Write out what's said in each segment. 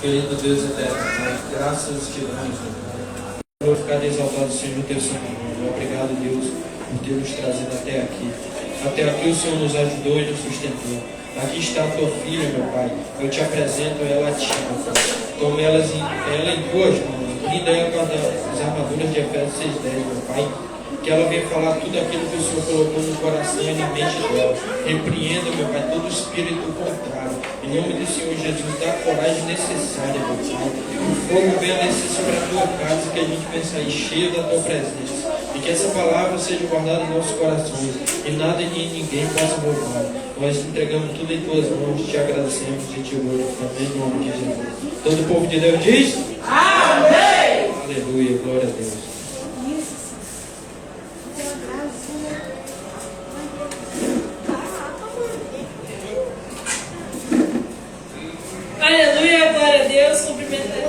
Querido Deus eterno, Pai, graças te damos, Pai. Glorificado e exaltado seja o teu santo nome. Obrigado, Deus, por ter nos trazido até aqui. Até aqui o Senhor nos ajudou e nos sustentou. Aqui está a tua filha, meu Pai. Eu te apresento ela a ti, meu Pai. Toma ela em tuas mãos. Brinda ela com as armaduras de Efésios 6:10, meu Pai. Que ela venha falar tudo aquilo que o Senhor colocou no coração e na mente dela. Repreenda, meu Pai, todo espírito contrário. Em nome do Senhor Jesus, dá a coragem necessária, meu Pai. Que o fogo venha descer sobre a tua casa, que a gente venha sair cheio da tua presença. E que essa palavra seja guardada em nossos corações. E nada e ninguém possa roubar. Nós entregamos tudo em tuas mãos, te agradecemos e te glorificamos em nome de Jesus. Todo o povo de Deus diz: amém! Aleluia, glória a Deus. Aleluia, glória a Deus, cumprimento a Deus.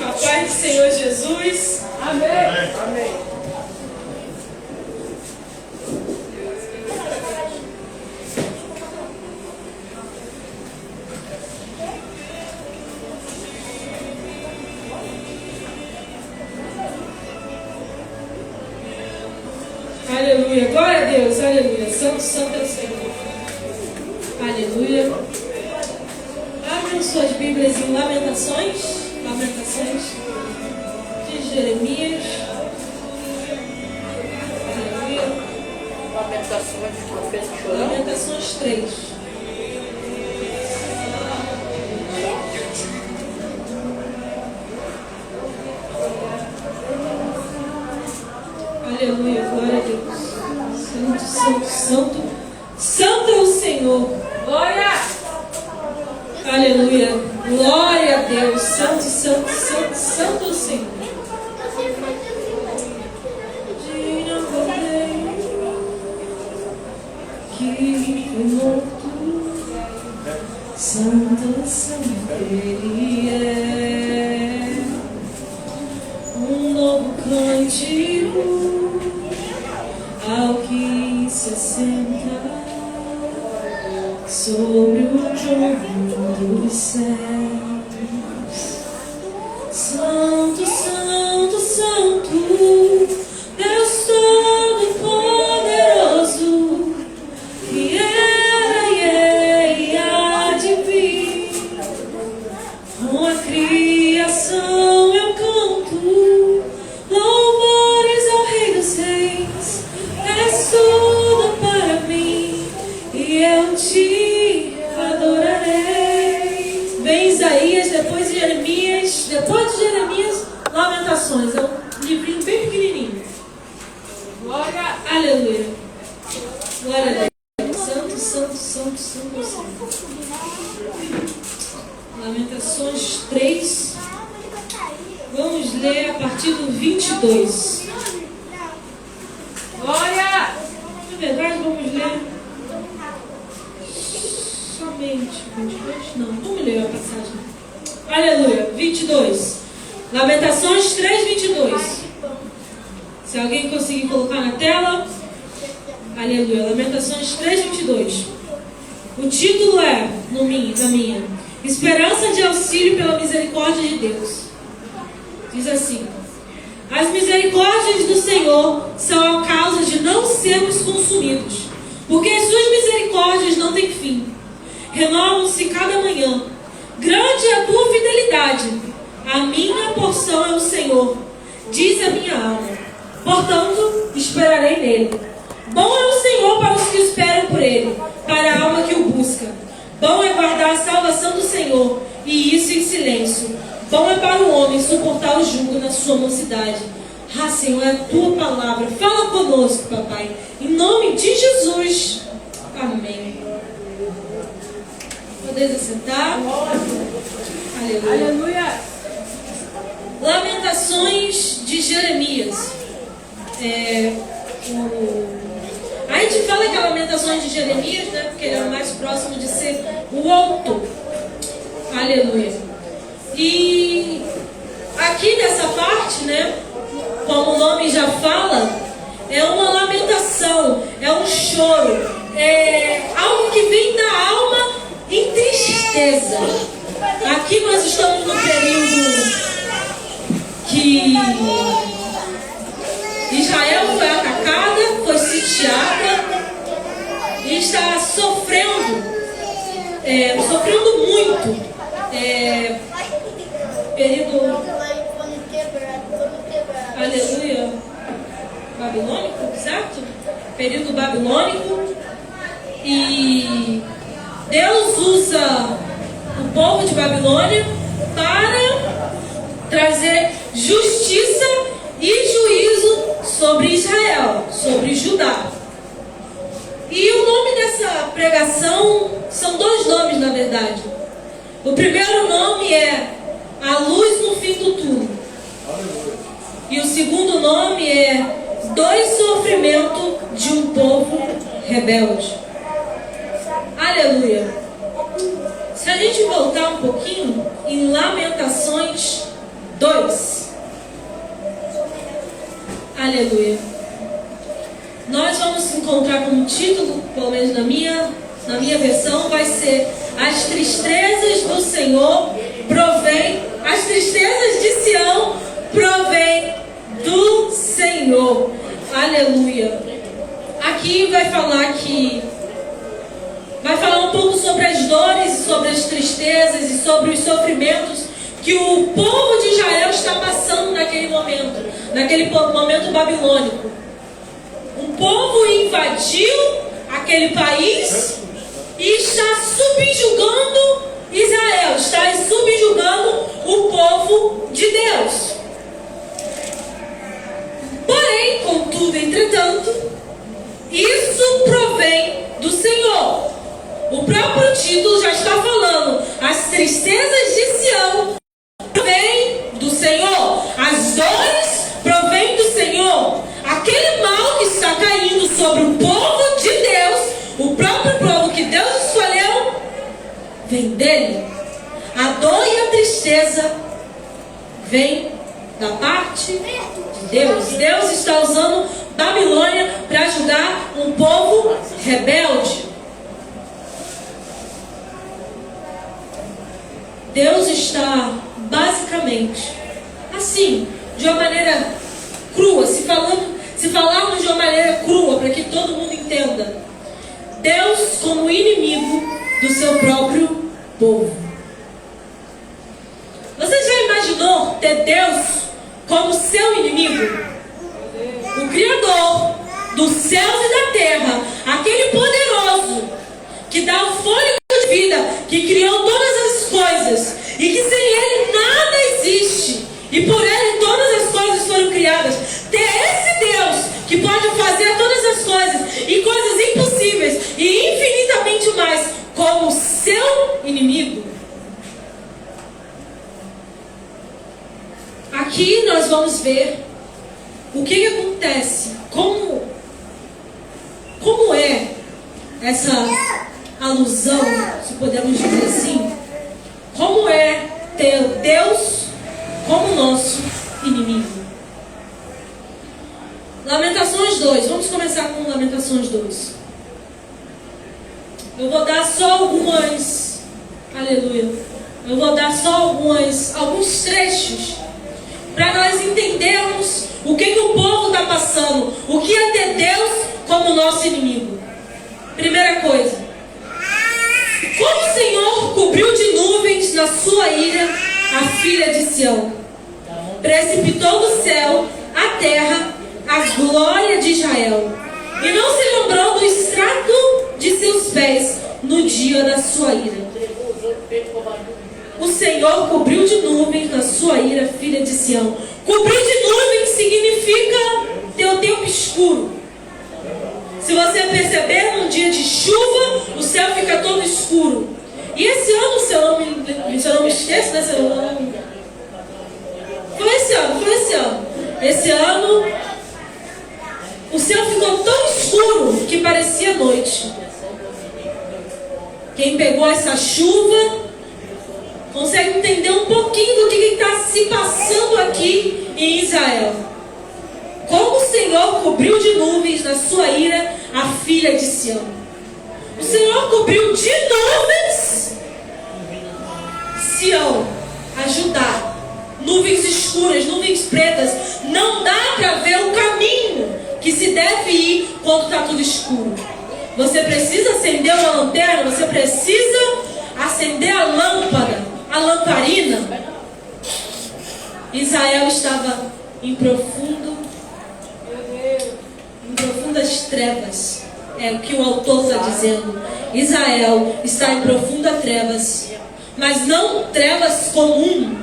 A paz do Senhor Jesus. Amém. Amém. Aleluia, glória a Deus, aleluia. Santo, santo é o Senhor. Aleluia. Abram suas Bíblias em Lamentações de Jeremias. Aleluia. Lamentações 3. Aleluia, glória a Deus. Santo, santo, santo. Santo é o Senhor. Glória! Aleluia. Glória a Deus. Santo, santo, santo, santo é o Senhor. Que foi morto. Santo, santo Ele é. Um novo cântico ao que se assenta sobre o trono dos céus. Santo, santo, santo, Deus Todo-Poderoso, que era e há de vir. Com a criação eu canto louvores ao Rei dos Reis. És tudo para mim e eu te adorarei. Vem Isaías, depois de Jeremias, Lamentações. É um livrinho bem pequenininho. Glória, aleluia. Glória a Deus. Santo, santo, santo, santo, santo. Lamentações 3. Vamos ler a partir do 22. Glória! Na verdade, vamos ler somente 22? Não, vamos ler a passagem. Aleluia, 22. Lamentações 3, 22. Se alguém conseguir colocar na tela. Aleluia, Lamentações 3, 22. O título é, da minha, Esperança de auxílio pela misericórdia de Deus. Diz assim: as misericórdias do Senhor são a causa de não sermos consumidos, porque as suas misericórdias não têm fim. Renovam-se cada manhã. Grande é a tua fidelidade. A minha porção é o Senhor, diz a minha alma. Portanto, esperarei nele. Bom é o Senhor para os que esperam por ele, para a alma que o busca. Bom é guardar a salvação do Senhor, e isso em silêncio. Bom é para o homem suportar o jugo na sua mocidade. Ah, Senhor, é a tua palavra. Fala conosco, papai. Em nome de Jesus. Amém. Podeis assentar. Aleluia. Aleluia. Lamentações de Jeremias. A gente fala que é Lamentações de Jeremias, né? Porque ele é o mais próximo de ser o autor. Aleluia. E aqui nessa parte, né? Como o nome já fala, é uma lamentação, é um choro, é algo que vem da alma beleza. Aqui nós estamos no período que Israel foi atacada, foi sitiada e está sofrendo muito. Período, aleluia, babilônico, certo? Período babilônico. E Deus usa o povo de Babilônia para trazer justiça e juízo sobre Israel, sobre Judá. E o nome dessa pregação são dois nomes, na verdade. O primeiro nome é A Luz no Fim do Túnel. E o segundo nome é Dois Sofrimentos de um Povo Rebelde. Aleluia. Se a gente voltar um pouquinho em Lamentações 2. Aleluia. Nós vamos encontrar como título, pelo menos na minha versão, vai ser As tristezas do Senhor provém, as tristezas de Sião provém do Senhor. Aleluia. Aqui vai falar um pouco sobre as dores, sobre as tristezas e sobre os sofrimentos que o povo de Israel está passando naquele momento babilônico. Um povo invadiu aquele país e está subjugando Israel, está subjugando o povo de Deus. Porém, contudo, entretanto, isso provém do Senhor. O próprio título já está falando: as tristezas de Sião provém do Senhor, as dores provém do Senhor. Aquele mal que está caindo sobre o povo de Deus, o próprio povo que Deus escolheu, vem dele. A dor e a tristeza vem da parte de Deus. Deus está usando Babilônia para ajudar um povo rebelde. Deus está basicamente assim, de uma maneira crua, se falarmos de uma maneira crua, para que todo mundo entenda, Deus como inimigo do seu próprio povo. Você já imaginou ter Deus como seu inimigo? O Criador dos céus e da terra, aquele poderoso que dá o fôlego de vida, que criou todas as coisas e que sem Ele nada existe, e por Ele todas as coisas foram criadas. Ter esse Deus que pode fazer todas as coisas e coisas impossíveis e infinitamente mais como seu inimigo. Aqui nós vamos ver o que acontece, como é essa alusão, se podemos dizer assim, como é ter Deus como nosso inimigo. Lamentações 2, vamos começar com Lamentações 2. Eu vou dar só alguns alguns trechos para nós entendermos o que o povo está passando, o que é ter Deus como nosso inimigo. Primeira coisa, como o Senhor cobriu de nuvens na sua ira a filha de Sião, precipitou do céu à terra a glória de Israel, e não se lembrou do estrago de seus pés no dia da sua ira. O Senhor cobriu de nuvens na sua ira, filha de Sião. Cobrir de nuvens significa ter o tempo escuro. Se você perceber, num dia de chuva, o céu fica todo escuro. E esse ano, se eu não me esqueço, né? Foi esse ano. Esse ano, o céu ficou tão escuro que parecia noite. Quem pegou essa chuva consegue entender um pouquinho do que está se passando aqui em Israel. Como o Senhor cobriu de nuvens na sua ira a filha de Sião. O Senhor cobriu de nuvens tudo escuro. Você precisa acender uma lanterna, você precisa acender a lâmpada, a lamparina. Israel estava em profundas trevas. É o que o autor está dizendo. Israel está em profundas trevas, mas não trevas comuns,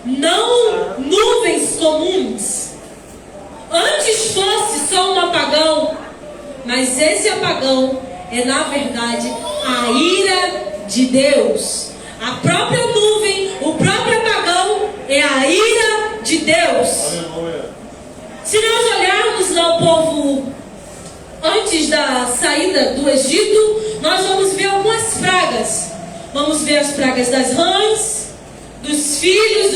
não nuvens comuns. Antes fosse só um apagão, mas esse apagão é na verdade a ira de Deus. A própria nuvem, o próprio apagão é a ira de Deus. Se nós olharmos lá o povo antes da saída do Egito, nós vamos ver algumas pragas. Vamos ver as pragas das rãs, dos filhos,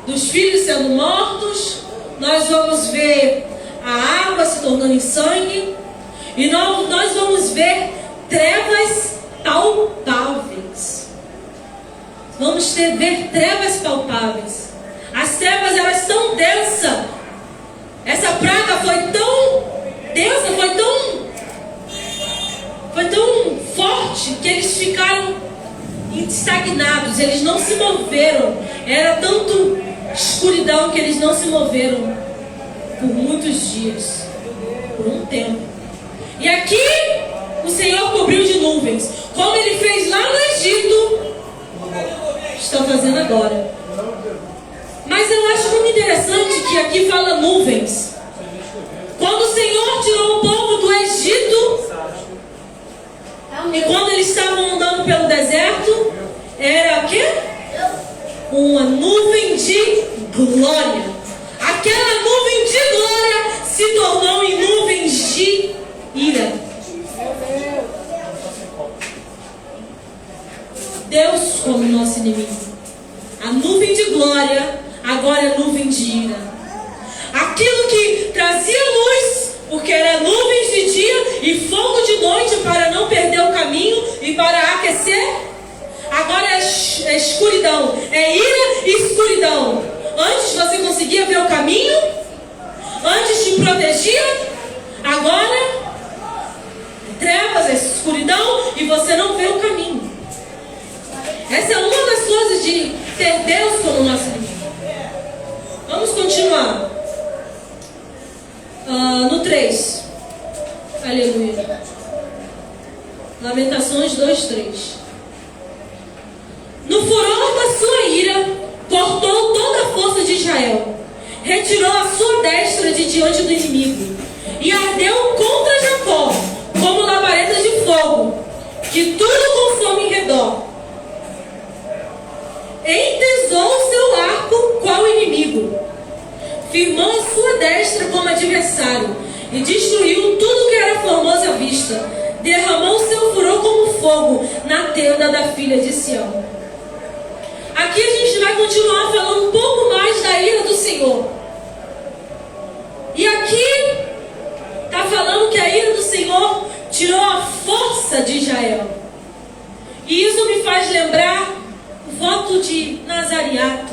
dos filhos sendo mortos. Nós vamos ver a água se tornando em sangue. E nós vamos ver trevas palpáveis. Vamos ver trevas palpáveis. As trevas eram tão densas. Essa praga foi tão densa, foi tão forte que eles ficaram estagnados. Eles não se moveram. Era tanto escuridão que eles não se moveram por muitos dias, por um tempo. E aqui o Senhor cobriu de nuvens, como Ele fez lá no Egito, está fazendo agora. Mas eu acho muito interessante que aqui fala nuvens. Quando o Senhor tirou o povo do Egito, e quando eles estavam andando pelo deserto, era o quê? Uma nuvem de glória. Aquela nuvem de glória se tornou em nuvens de ira. Deus como nosso inimigo. A nuvem de glória agora é nuvem de ira. Aquilo que trazia luz, porque era nuvens de dia e fogo de noite para não perder o caminho e para aquecer, agora é escuridão. É ira e escuridão. Antes você conseguia ver o caminho, antes te protegia, agora trevas, é escuridão e você não vê o caminho. Essa é uma das coisas de ter Deus como nosso inimigo. Vamos continuar. No 3. Aleluia. Lamentações 2:3. No furor da sua ira, cortou toda a força de Israel, retirou a sua destra de diante do inimigo, e ardeu contra Jacó, como labareda de fogo, que tudo consome em redor. Entesou seu arco qual inimigo, firmou a sua destra como adversário, e destruiu tudo que era formoso à vista, derramou seu furor como fogo na tenda da filha de Sião. Aqui a gente vai continuar falando um pouco mais da ira do Senhor. E aqui está falando que a ira do Senhor tirou a força de Israel. E isso me faz lembrar o voto de Nazareato.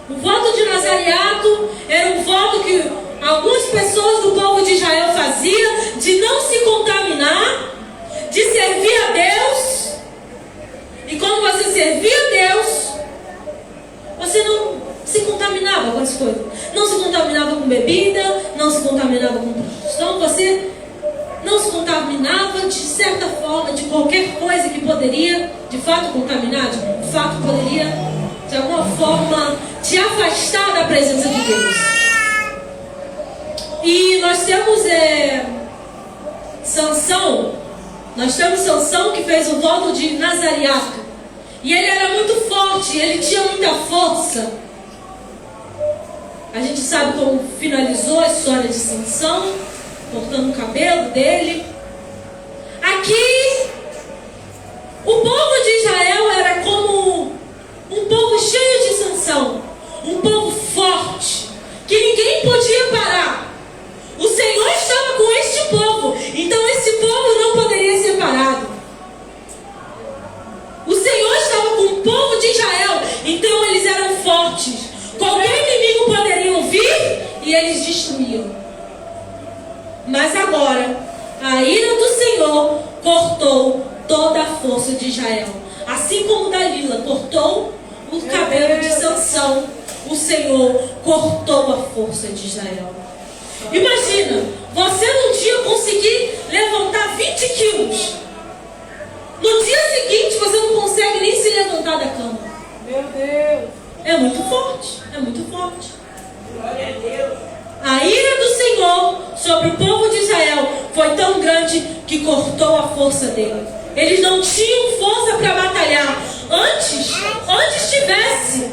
O voto de Nazareato era um voto que algumas pessoas do povo de Israel faziam de não se contaminar, de servir a Deus. E quando você servia a Deus, você não se contaminava com as coisas. Não se contaminava com bebida, não se contaminava com prostituição. Você não se contaminava de certa forma de qualquer coisa que poderia de fato contaminar, de fato poderia de alguma forma te afastar da presença de Deus. E nós temos Sansão que fez o voto de Nazareato. E ele era muito forte, ele tinha muita força. A gente sabe como finalizou a história de Sansão, cortando o cabelo dele. Aqui, o povo de Israel era como um povo cheio de Sansão, um povo forte, que ninguém podia parar. O Senhor estava com este povo, então esse povo não poderia ser parado. O Senhor estava com o povo de Israel, então eles eram fortes. Qualquer inimigo poderia vir e eles destruíam. Senhor cortou toda a força de Israel. Assim como Dalila cortou o cabelo de Sansão, o Senhor cortou a força de Israel. Imagina, você num dia conseguir levantar 20 quilos. No dia seguinte você não consegue nem se levantar da cama. Meu Deus. É muito forte, é muito forte. Glória a Deus. A ira do Senhor sobre o povo de Israel foi tão grande que cortou a força dele. Eles não tinham força para batalhar. Antes tivesse.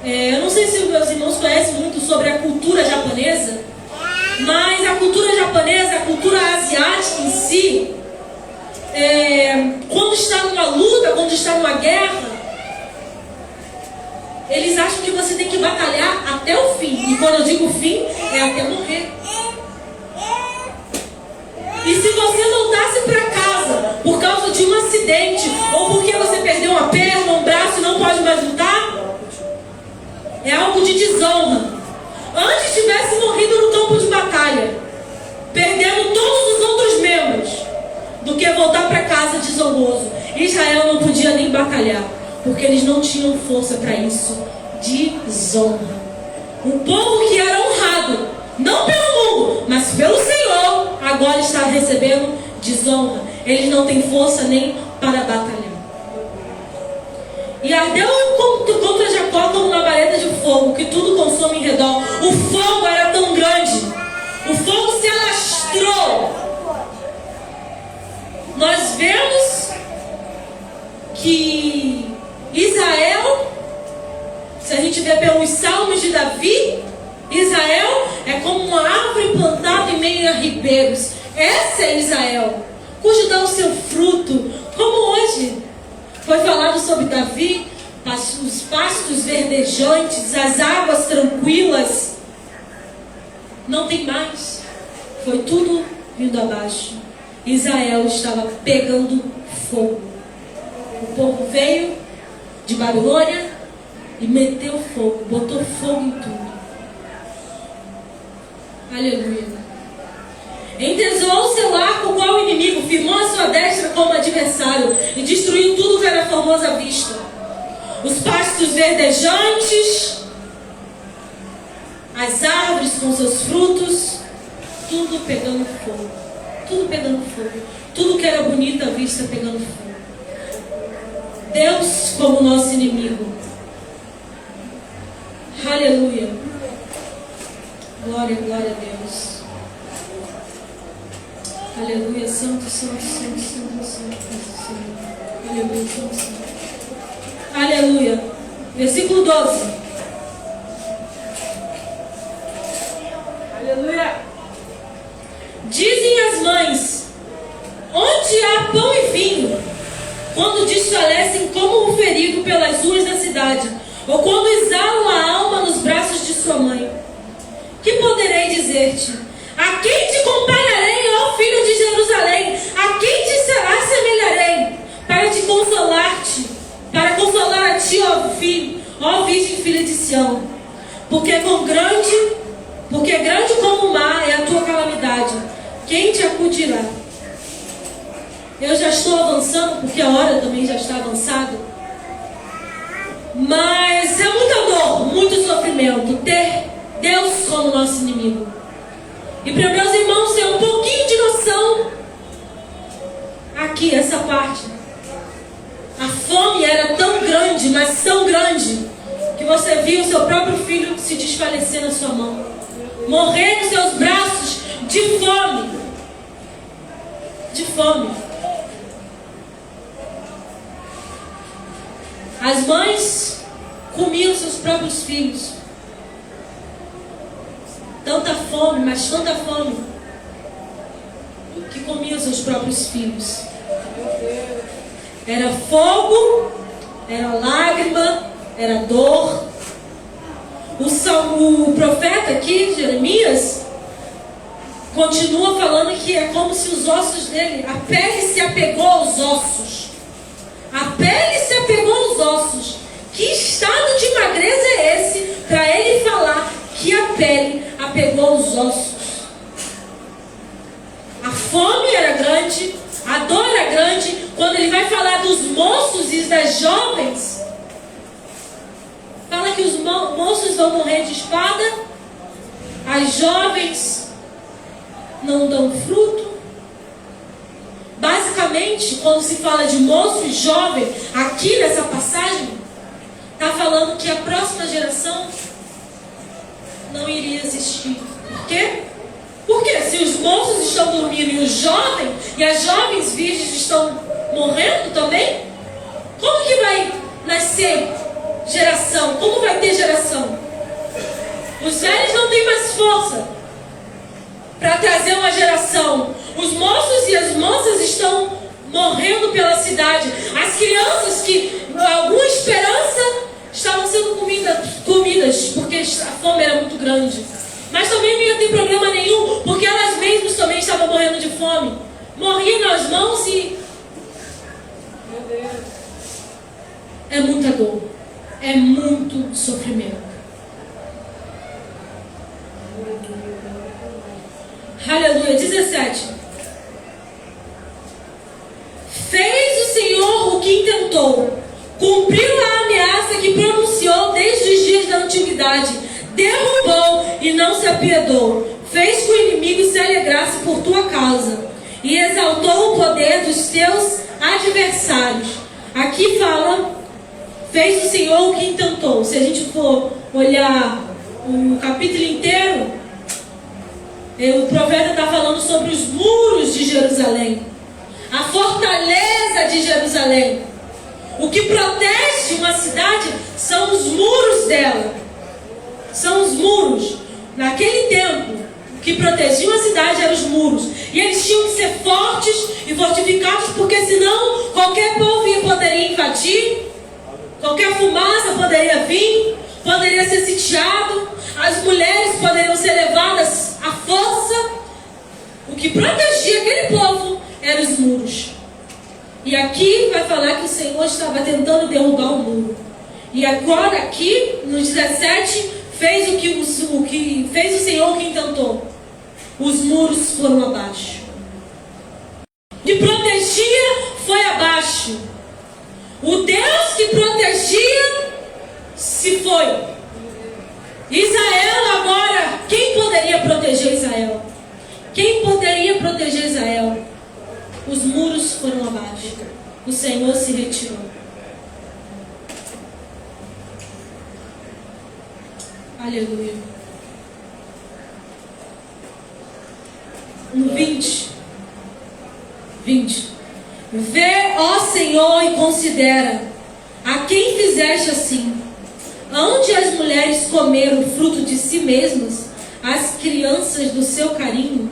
Eu não sei se os meus irmãos conhecem muito sobre a cultura japonesa, mas a cultura japonesa, a cultura asiática em si, quando está numa luta, quando está numa guerra, eles acham que você tem que batalhar até o fim. E quando eu digo fim, é até morrer. E se você voltasse para casa por causa de um acidente, ou porque você perdeu uma perna, um braço e não pode mais lutar, é algo de desonra. Antes tivesse morrido no campo de batalha, perdendo todos os outros membros, do que voltar para casa desonroso. Israel não podia nem batalhar, porque eles não tinham força para isso. Desonra. Um povo que era honrado, não pelo mundo, mas pelo Senhor, agora está recebendo desonra. Eles não têm força nem para batalhar. E ardeu contra Jacó como uma labareda de fogo, que tudo consome em redor. O fogo era tão grande, o fogo se alastrou. Nós vemos que Israel, se a gente vê pelos salmos de Davi, Israel é como uma árvore plantada em meio a ribeiros. Essa é Israel, cujo dá o seu fruto, como hoje foi falado sobre Davi, os pastos verdejantes, as águas tranquilas. Não tem mais, foi tudo vindo abaixo. Israel estava pegando fogo. O povo veio de Babilônia e meteu fogo, botou fogo em tudo. Aleluia. Entesou o seu arco qual o inimigo, firmou a sua destra como adversário e destruiu tudo que era formoso à vista. Os pastos verdejantes, as árvores com seus frutos, tudo pegando fogo. Tudo pegando fogo. Tudo que era bonito à vista pegando fogo. Deus como nosso inimigo. Aleluia. Glória, glória a Deus. Aleluia, santo, santo, santo, santo, santo, santo. Aleluia, santo, santo. Aleluia. Versículo 12. Aleluia. Dizem as mães: onde há pão e vinho? Quando desfalecem como um ferido pelas ruas da cidade, ou quando exalam a alma nos braços de sua mãe. Que poderei dizer-te? A quem te compararei, ó filho de Jerusalém? A quem te assemelharei para te consolar-te? Para consolar a ti, ó filho, ó virgem filha de Sião. Porque grande como o mar é a tua calamidade. Quem te acudirá? Eu já estou avançando, porque a hora também já está avançada. Mas é muita dor, muito sofrimento ter Deus como nosso inimigo. E para meus irmãos ter um pouquinho de noção, aqui, essa parte. A fome era tão grande, mas tão grande, que você via o seu próprio filho se desfalecer na sua mão. Morrer nos seus braços de fome. De fome. As mães comiam seus próprios filhos. Tanta fome, mas tanta fome, que comiam seus próprios filhos. Era fogo, era lágrima, era dor. O profeta aqui, Jeremias, continua falando que é como se os ossos dele, a pele se apegou aos ossos. A pele se apegou aos ossos. Que estado de magreza é esse para ele falar que a pele apegou aos ossos? quando ele vai falar dos moços e das jovens, fala que os moços vão morrer de espada, as jovens não dão fruto. Basicamente, quando se fala de moço e jovem, aqui nessa passagem, está falando que a próxima geração não iria existir. Por quê? Porque se os moços estão dormindo e os jovens e as jovens virgens estão morrendo também, como que vai nascer geração? Como vai ter geração? Os velhos não têm mais força para trazer uma geração. Os moços e as moças estão morrendo pela cidade. As crianças que alguma esperança estavam sendo comidas porque a fome era muito grande. Mas também não ia ter problema nenhum, porque elas mesmas também estavam morrendo de fome. Morriam nas mãos e... Meu Deus. É muita dor. É muito sofrimento. Aleluia. 17. Fez o Senhor o que intentou. Cumpriu a ameaça que pronunciou desde os dias da antiguidade. Derrubou e não se apiedou. Fez que o inimigo se alegrasse por tua causa. E exaltou o poder dos teus adversários. Aqui fala, fez o Senhor o que intentou. Se a gente for olhar o capítulo inteiro, o profeta está falando sobre os muros de Jerusalém. A fortaleza de Jerusalém. O que protege uma cidade são os muros dela. São os muros. Naquele tempo, o que protegiam a cidade eram os muros. E eles tinham que ser fortes e fortificados, porque senão qualquer povo poderia invadir, qualquer fumaça poderia vir, poderia ser sitiado, as mulheres poderiam ser levadas à força. O que protegia aquele povo eram os muros. E aqui vai falar que o Senhor estava tentando derrubar o muro. E agora aqui, no 17, fez o que fez o Senhor o que intentou. Os muros foram abaixo. O que protegia foi abaixo. O Deus que protegia se foi. Israel agora, quem poderia proteger Israel? Quem poderia proteger Israel? Os muros foram abaixo. O Senhor se retirou. Aleluia. No 20. Vê, ó Senhor, e considera a quem fizeste assim. Onde as mulheres comeram o fruto de si mesmas, as crianças do seu carinho?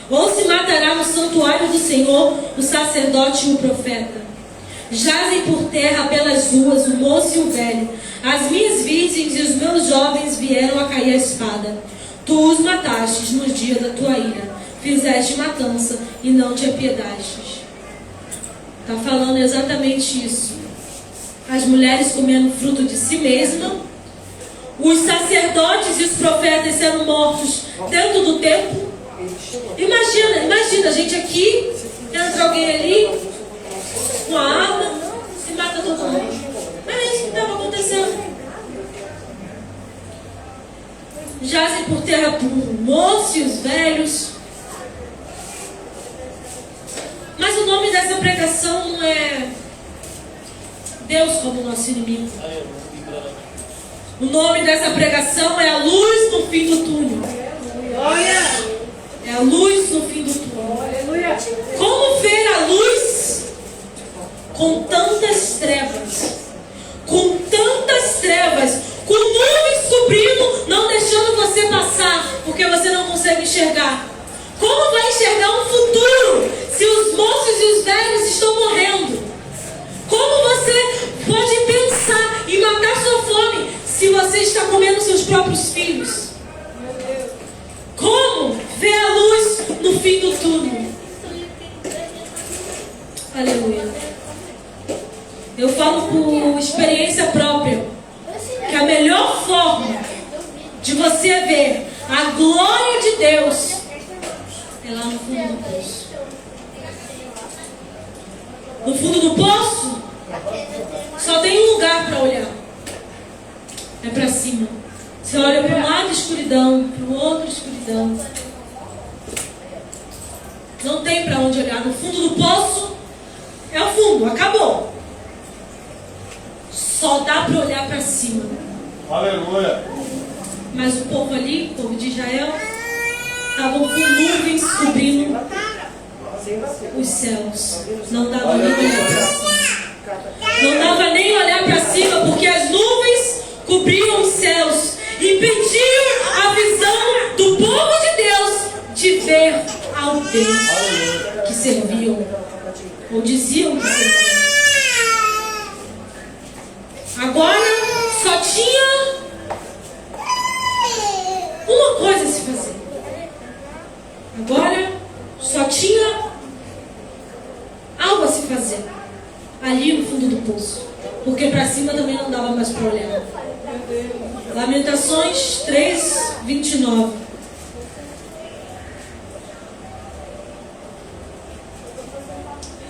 Ou se matará no santuário do Senhor o sacerdote e o profeta? Jazem por terra pelas ruas o moço e o velho. As minhas virgens e os meus jovens vieram a cair à espada. Tu os matastes no dia da tua ira. Fizeste matança e não te apiedastes. Está falando exatamente isso. As mulheres comendo fruto de si mesma. Os sacerdotes e os profetas sendo mortos dentro do templo. Imagina a gente aqui, entra alguém ali com a arma e mata todo mundo. Era isso que estava acontecendo. Jazem por terra o moço e os velhos. Mas o nome dessa pregação não é Deus como nosso inimigo. O nome dessa pregação é a luz no fim do túnel. É a luz no fim do túnel. Como ver a luz com tantas trevas? Com tantas trevas, com nuvens cobrindo, não deixando você passar, porque você não consegue enxergar. Como vai enxergar um futuro se os moços e os velhos estão morrendo? Como você pode pensar em matar sua fome se você está comendo seus próprios filhos? Como ver a luz no fim do túnel? Aleluia. Eu falo por experiência própria que a melhor forma de você ver a glória de Deus é lá no fundo do poço. No fundo cima. Você olha para um lado, escuridão, para o outro, escuridão. Não tem para onde olhar. No fundo do poço é o fundo, acabou. Só dá para olhar para cima. Aleluia. Mas o povo ali, o povo de Israel, estavam com nuvens cobrindo os céus. Não dava nem olhar para cima. Não dava nem olhar para cima, porque as nuvens cobriam os céus, impediam a visão do povo de Deus de ver ao Deus que serviam, ou diziam que serviam. Agora só tinha uma coisa a se fazer. Agora só tinha algo a se fazer ali no fundo do poço, porque para cima também não dava mais para olhar. Lamentações 3, 29.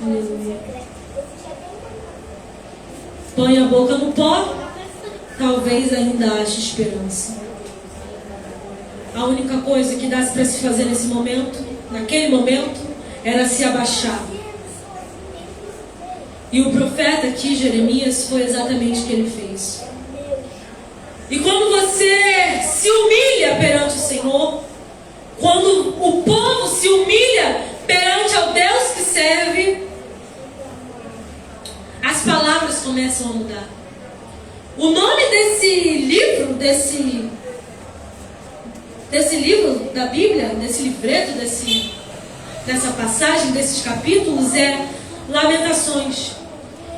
Aleluia. Põe a boca no pó, talvez ainda ache esperança. A única coisa que desse para se fazer nesse momento, naquele momento, era se abaixar. E o profeta aqui, Jeremias, foi exatamente o que ele fez. E quando você se humilha perante o Senhor, quando o povo se humilha perante ao Deus que serve, as palavras começam a mudar. O nome desse livro, desse livro da Bíblia, desse livreto, dessa passagem, desses capítulos, é Lamentações.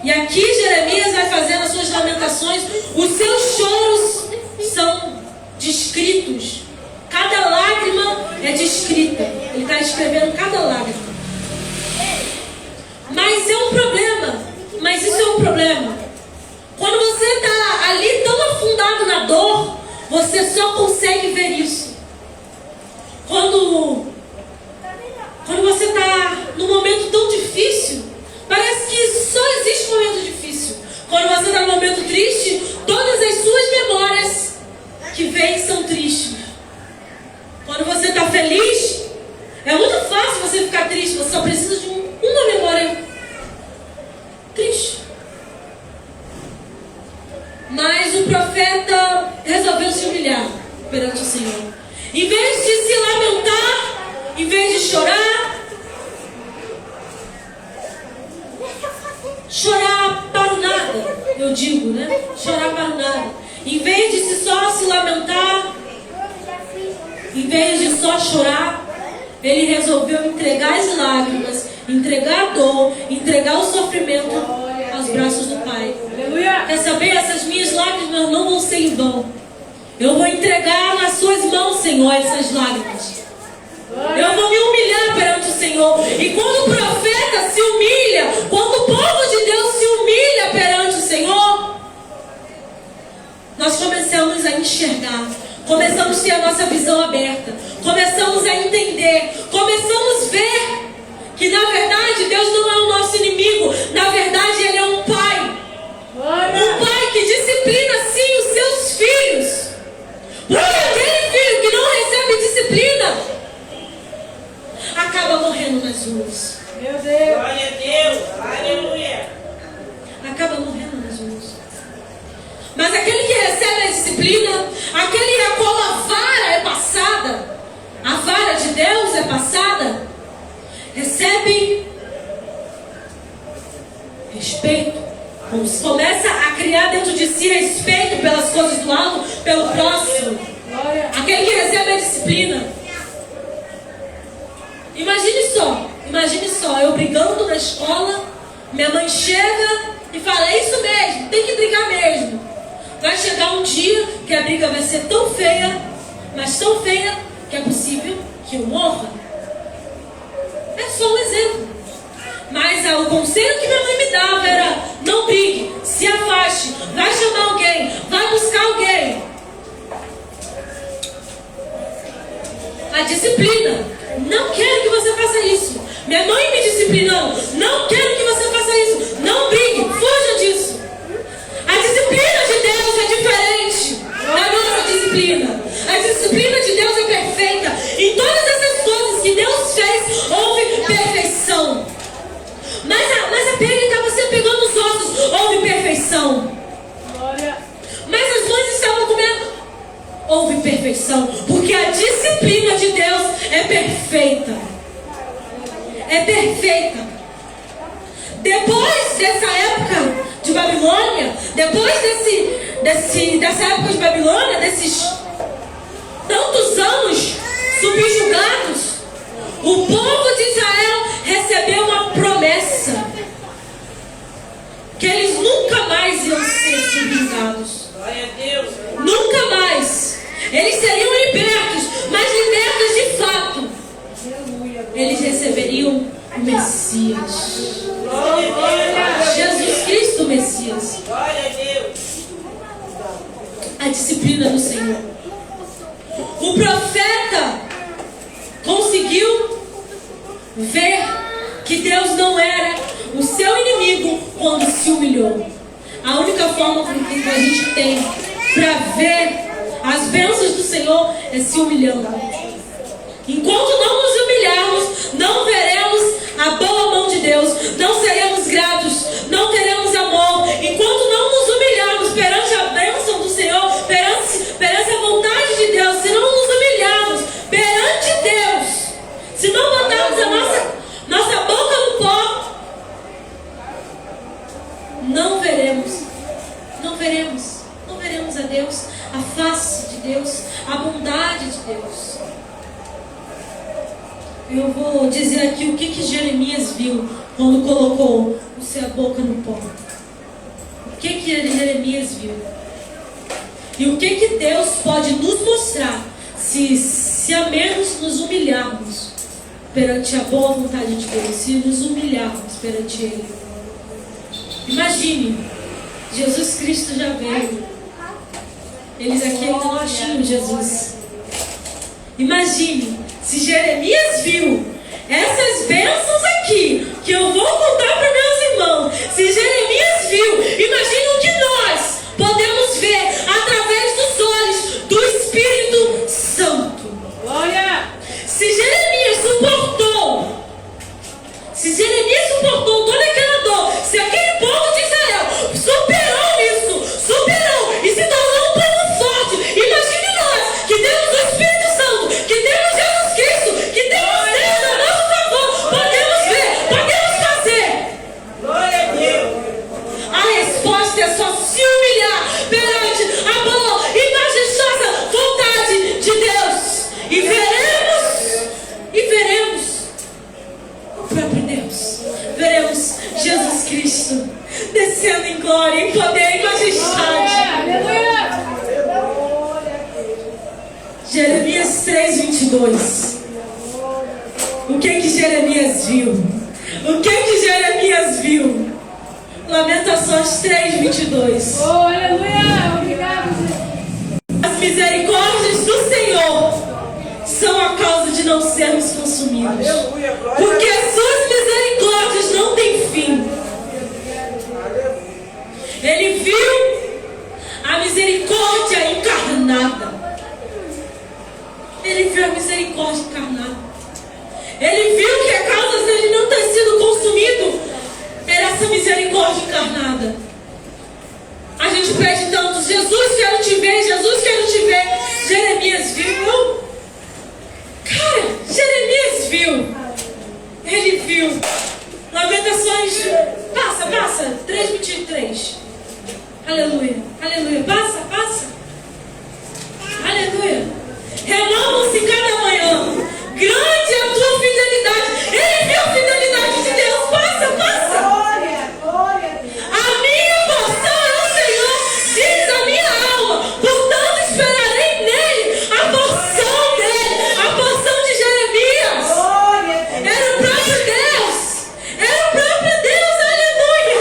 E aqui Jeremias vai fazendo as suas lamentações. Os seus choros são descritos. Cada lágrima é descrita. Ele está escrevendo cada lágrima. Mas é um problema. Mas isso é um problema. Quando você está ali tão afundado na dor, você só consegue ver isso. Quando você está num momento tão difícil, parece que só existe um momento difícil. Quando você está num momento triste, todas as suas memórias que vêm são tristes. Quando você está feliz, é muito fácil você ficar triste. Você só precisa de uma memória triste. Mas o profeta resolveu se humilhar perante o Senhor. Em vez de se lamentar, em vez de chorar para o nada, eu digo, né? Chorar para o nada. Em vez de só se lamentar, em vez de só chorar, ele resolveu entregar as lágrimas, entregar a dor, entregar o sofrimento aos braços do Pai. Quer saber? Essas minhas lágrimas não vão ser em vão. Eu vou entregar nas suas mãos, Senhor, essas lágrimas. Eu vou me humilhar perante o Senhor. E quando o profeta se humilha, quando o povo de Deus se humilha perante o Senhor, nós começamos a enxergar, começamos a ter a nossa visão aberta, começamos a entender, começamos a ver que na verdade Deus não é o nosso inimigo, na verdade Ele é um Pai. Um Pai que disciplina sim os seus filhos. Porque aquele filho que não recebe disciplina acaba morrendo nas ruas. Meu Deus. Glória a Deus. Aleluia. Acaba morrendo nas ruas. Mas aquele que recebe a disciplina, aquele a qual a vara é passada, a vara de Deus é passada, recebe respeito. Começa a criar dentro de si respeito pelas coisas do alto, pelo próximo. Aquele que recebe a disciplina. Imagine só, eu brigando na escola, minha mãe chega e fala, é isso mesmo, tem que brigar mesmo. Vai chegar um dia que a briga vai ser tão feia, mas tão feia, que é possível que eu morra. É só um exemplo. Mas o conselho que minha mãe me dava era, não brigue, se afaste, vai chamar alguém, vai buscar alguém. A disciplina. Não quero que você faça isso. Minha mãe me disciplinando. Não quero que você faça isso. Não brigue, fuja disso. A disciplina de Deus é diferente. Na correção, porque a disciplina de Deus é perfeita. É perfeita. Depois dessa época de Babilônia, depois dessa época de Babilônia, desses tantos anos subjugados, o povo de Israel recebeu uma promessa que eles nunca mais iam ser subjugados. Glória a Deus. Nunca mais. Eles seriam libertos, mas libertos de fato. Eles receberiam o Messias. Glória a Deus. Jesus Cristo, o Messias. Glória a Deus. A disciplina do Senhor. O profeta conseguiu ver que Deus não era o seu inimigo quando se humilhou. A única forma que a gente tem para ver as bênçãos do Senhor é se humilhando. Enquanto não nos humilharmos, não veremos a boa mão de Deus, não seremos gratos, não teremos amor. Enquanto não nos humilharmos perante a bênção do Senhor, perante a vontade de Deus, se não nos humilharmos perante Deus, se não botarmos a nossa boca no pó, não veremos a Deus, a face de Deus, a bondade de Deus. Eu vou dizer aqui o que Jeremias viu quando colocou a boca no pó. O que Jeremias viu? E o que Deus pode nos mostrar se a menos nos humilharmos perante a boa vontade de Deus, se nos humilharmos perante Ele. Imagine, Jesus Cristo já veio. Eles aqui ainda não tinham Jesus. Imagine, se Jeremias viu essas bênçãos aqui, que eu vou contar para meus irmãos. Se Jeremias viu, imagine o que nós podemos ver através dos olhos do Espírito Santo. Glória. Se Jeremias suportou toda aquela dor, se aquele povo de Israel superou e se tornou um povo forte, imagine nós que temos o Espírito Santo, que temos Jesus Cristo, que temos Deus a nosso favor, podemos ver, podemos fazer. Glória a Deus. A resposta é só se humilhar perante a boa e majestosa vontade de Deus. E veremos o próprio Deus. Veremos Jesus Cristo descendo em glória, em poder e majestade. Aleluia. Jeremias 3:22. O que Jeremias viu? O que Jeremias viu? Lamentações 3:22. Oh, aleluia. Obrigado, Jesus. As misericórdias do Senhor são a causa de não sermos consumidos. Aleluia. Glória a Porque Deus. as suas misericórdias não têm fim. Ele viu a misericórdia encarnada. Ele viu a misericórdia encarnada. Ele viu que a causa dele não ter sido consumido era essa misericórdia encarnada. A gente pede tanto, Jesus, quero te ver, Jesus, quero te ver. Jeremias viu. Cara, Jeremias viu. Ele viu. Lamentações. Passa. 3:23. Aleluia. Passa. Aleluia. Renovam-se cada manhã. Grande é a tua fidelidade. Ele viu a fidelidade de Deus. Passa. Glória, glória. A minha porção é o Senhor, diz a minha alma. Portanto, esperarei nele a porção dele, a porção de Jeremias. Glória. Era o próprio Deus. Aleluia.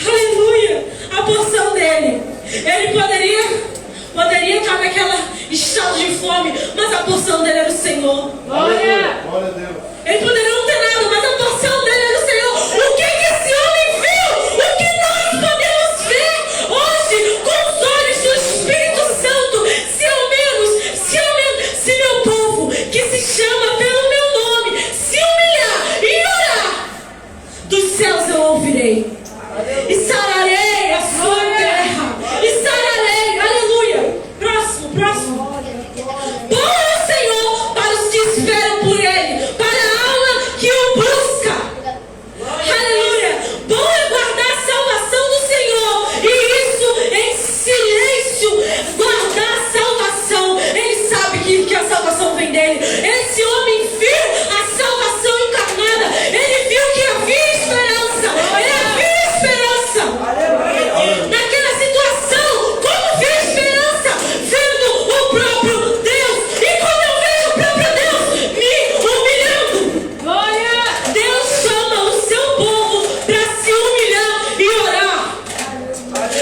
Aleluia. A porção dele. Ele poderia estar naquela estado de fome, mas a porção dele era o Senhor. Glória. Glória a Deus. Ele poderia não ter nada, mas a porção dele era o Senhor. O que esse homem viu? O que nós podemos ver hoje com os olhos do Espírito Santo? Se meu povo, que se chama pelo meu nome, se humilhar e orar, dos céus eu ouvirei. E sararei a sua terra. E sararei, aleluia. esse homem viu a salvação encarnada. Ele viu que havia esperança. Ele havia esperança. Naquela situação, como vê esperança? Vendo o próprio Deus. E quando eu vejo o próprio Deus me humilhando, Glória. Deus chama o seu povo para se humilhar e orar.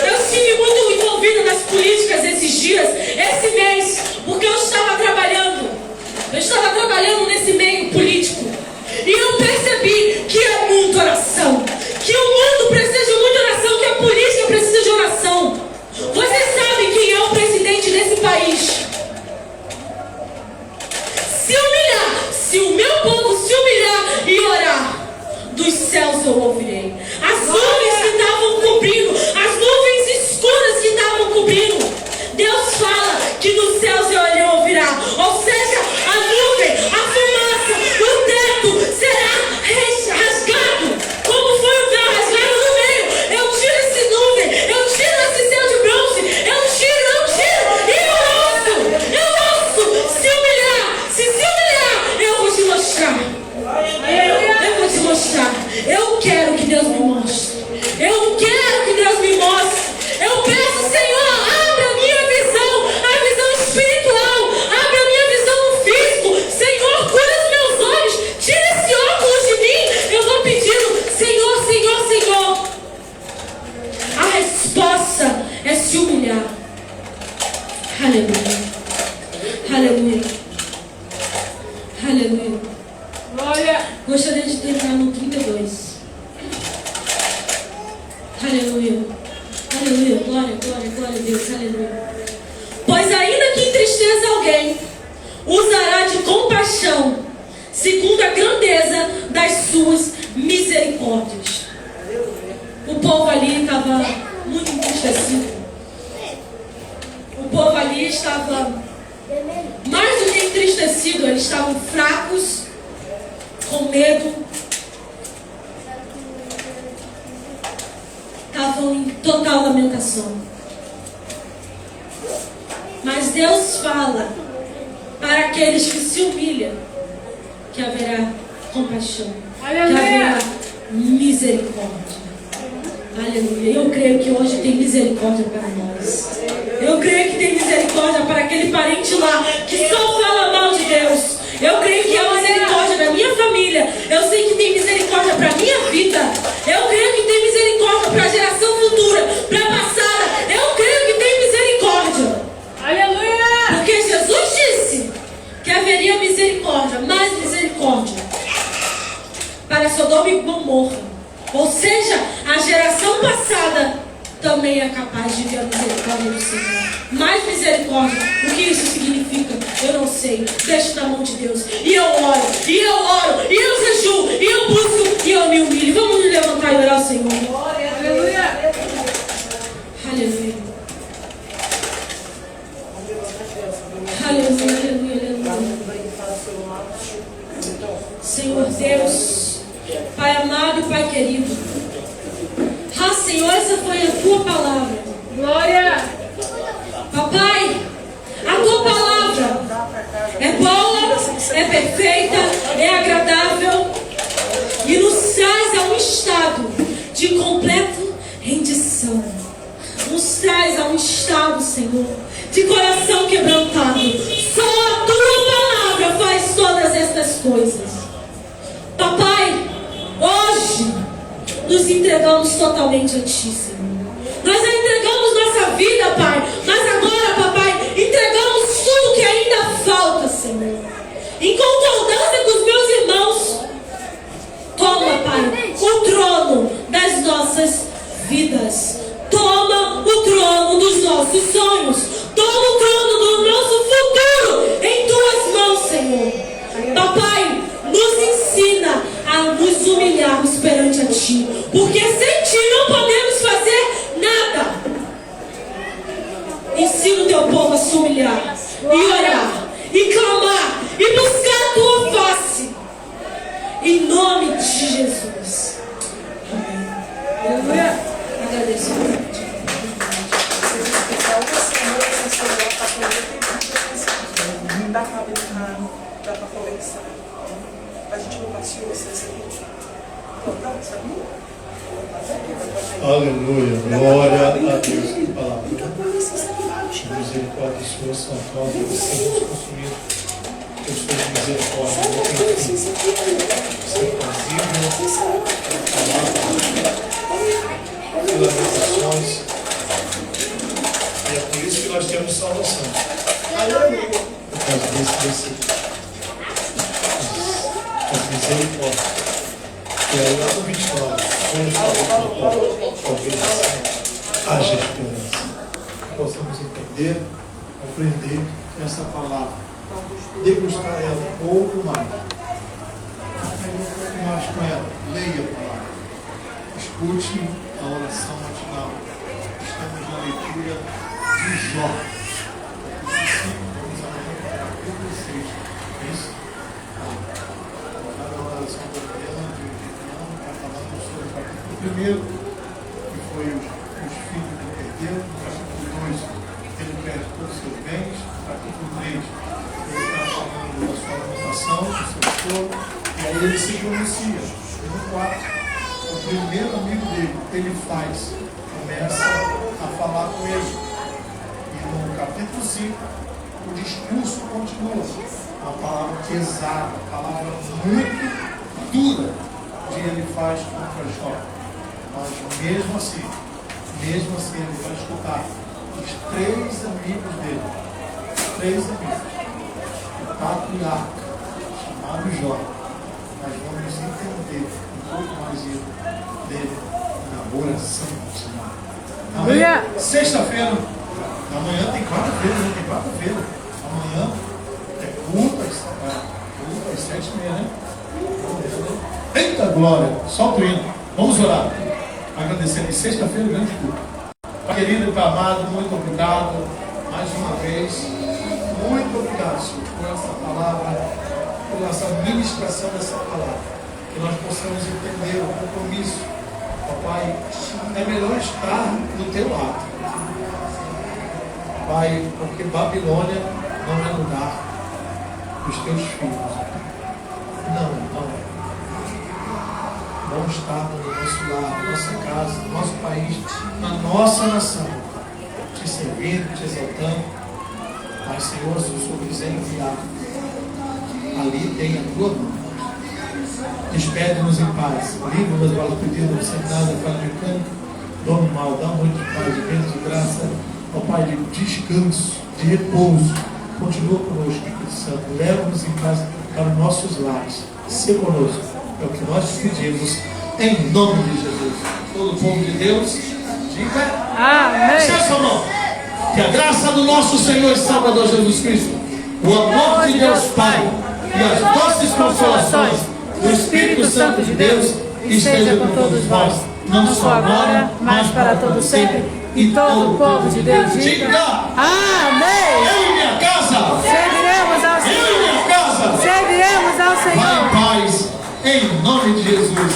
Eu estive muito envolvida nas políticas esses dias, esse mês, porque eu estava trabalhando nesse meio político. E eu percebi que é muita oração, que o mundo precisa de muita oração, que a política precisa de oração. Vocês sabem quem é o presidente desse país? Se humilhar, se o meu povo se humilhar e orar, dos céus eu ouvirei. As nuvens que estavam cobrindo, as nuvens escuras que estavam cobrindo, Deus fala que dos céus ele ouvirá. Ou seja, a nuvem, a fumaça, o teto será rasgado. Como foi o véu rasgado no meio? Eu tiro esse nuvem, eu tiro esse céu de bronze, eu tiro, e eu ouço. Se humilhar, eu vou te mostrar. Eu vou te mostrar. Eu quero que Deus me mostre. Eu quero que Deus me mostre. Eu peço, Senhor, abre a minha visão, a visão espiritual, abre a minha visão no físico. Senhor, cura os meus olhos, tira esse óculos de mim. Eu vou pedindo, Senhor, Senhor, Senhor. A resposta é se humilhar. Aleluia. Aleluia. Aleluia. Glória. Gostaria de terminar no 32. Aleluia. Aleluia. Glória, glória, glória a Deus. Aleluia. Pois ainda que entristeça alguém, usará de compaixão, segundo a grandeza das suas misericórdias. O povo ali estava muito entristecido. O povo ali estava mais do que entristecido. Eles estavam fracos, com medo, estavam em total lamentação. Mas Deus fala para aqueles que se humilham que haverá compaixão, que haverá misericórdia. Aleluia. Eu creio que hoje tem misericórdia para nós. Eu creio que tem misericórdia para aquele parente lá que só fala mal de Deus. Eu creio que há misericórdia da minha família. Eu sei que tem misericórdia para a minha vida. Eu creio que tem misericórdia para a geração futura, para a passada. Eu creio que tem misericórdia. Aleluia. Porque Jesus disse que haveria misericórdia, mais misericórdia para Sodoma e Gomorra. Ou seja, a geração passada também é capaz de ver a misericórdia do Senhor. Mais misericórdia. O que isso significa? Eu não sei. Deixo na mão de Deus. E eu oro, e eu oro, e eu jejuo, e eu busco, e eu me humilho. Vamos nos levantar e orar ao Senhor. Aleluia. Aleluia. Aleluia, aleluia, aleluia. Senhor Deus, Pai amado e Pai querido. Ah, Senhor, essa foi a Tua palavra. Glória. Papai, a Tua palavra é boa, é perfeita, é agradável e nos traz a um estado de completa rendição. Nos traz a um estado, Senhor, de coração quebrantado. Só a Tua palavra faz todas estas coisas. Papai, hoje nos entregamos totalmente a Ti, Senhor. Nós entregamos nossa vida, Pai, mas agora, Papai, entregamos tudo que ainda falta, Senhor. Em concordância com os meus irmãos, toma, Pai, o trono das nossas vidas. Toma o trono dos nossos sonhos. Toma o trono do nosso futuro em Tuas mãos, Senhor. Papai, nos ensina a nos humilharmos perante a Ti, porque sem Ti não podemos fazer nada. Ensina o Teu povo a se humilhar e orar e clamar e buscar a Tua face, em nome de Jesus. Amém. Aleluia. Agradeço. Não dá pra para conversar. A gente não passou vocês aqui. Não, sabia? Aleluia, glória a Deus. Que palavra. Misericórdia sua, são causa de sermos consumidos. Eu sou de misericórdia, não tenho fim. Ser fazível, lamentações. E é por isso que nós temos salvação. Por causa desse misericórdia. E aí lá no 29, quando falamos talvez haja esperança. Possamos entender, aprender essa palavra, degustar ela um pouco mais. Aprenda um pouco mais com ela. Leia a palavra. Escute a oração matinal. Estamos na leitura de Jó. Capítulo 6. Isso? A oração do Leandro está falando sobre o capítulo 1, que foi os filhos que perderam. No capítulo 2, ele perde todos os seus bens. No capítulo 3, ele está falando da sua lamentação, do seu choro. E aí ele se pronuncia. No 4, o primeiro amigo dele, ele começa a falar com ele. E no capítulo 5, o discurso continua. Uma palavra pesada, uma palavra muito dura que ele faz contra Jó. Mas mesmo assim ele vai escutar os 3 amigos dele. 3 amigos. O patriarca, chamado Jó. Nós vamos entender um pouco mais dele na oração. Aleluia. Sexta-feira, amanhã tem quarta-feira, né? Tem quarta-feira. Amanhã é culto às 7h30, né? Eita glória! Solta o hino. Vamos orar. Agradecendo. Sexta-feira, grande culto. Pai querido e Pai amado, muito obrigado mais uma vez. Muito obrigado, Senhor, por essa palavra, por essa ministração dessa palavra. Que nós possamos entender o compromisso. Pai, é melhor estar no teu lado. Pai, porque Babilônia não é lugar dos teus filhos. Não é. Vamos estar no nosso lar, na nossa casa, no nosso país, na nossa nação, te servindo, te exaltando. Mas, Senhor, se o Senhor quiser enviar, ali tem a tua mão. Despede-nos em paz, livra-nos para o pedido sem nada, para o mecânico, dono mal, dá muito de paz, de bênção, de graça, ó Pai, de descanso, de repouso. Continua conosco, Espírito Santo, leva-nos em paz para os nossos lares, se conosco, é o que nós te pedimos, em nome de Jesus. Todo o povo de Deus, diga Amém. Sua mão. Que a graça do nosso Senhor e Salvador Jesus Cristo, o amor de Deus Pai e as doces consolações do Espírito Santo de Deus esteja com todos vós, não só agora, mas para todo sempre. E todo o povo de Deus diga Amém. Eu e minha casa Serviremos ao Senhor. Eu e minha casa Serviremos ao vai Senhor. em paz, em nome de Jesus.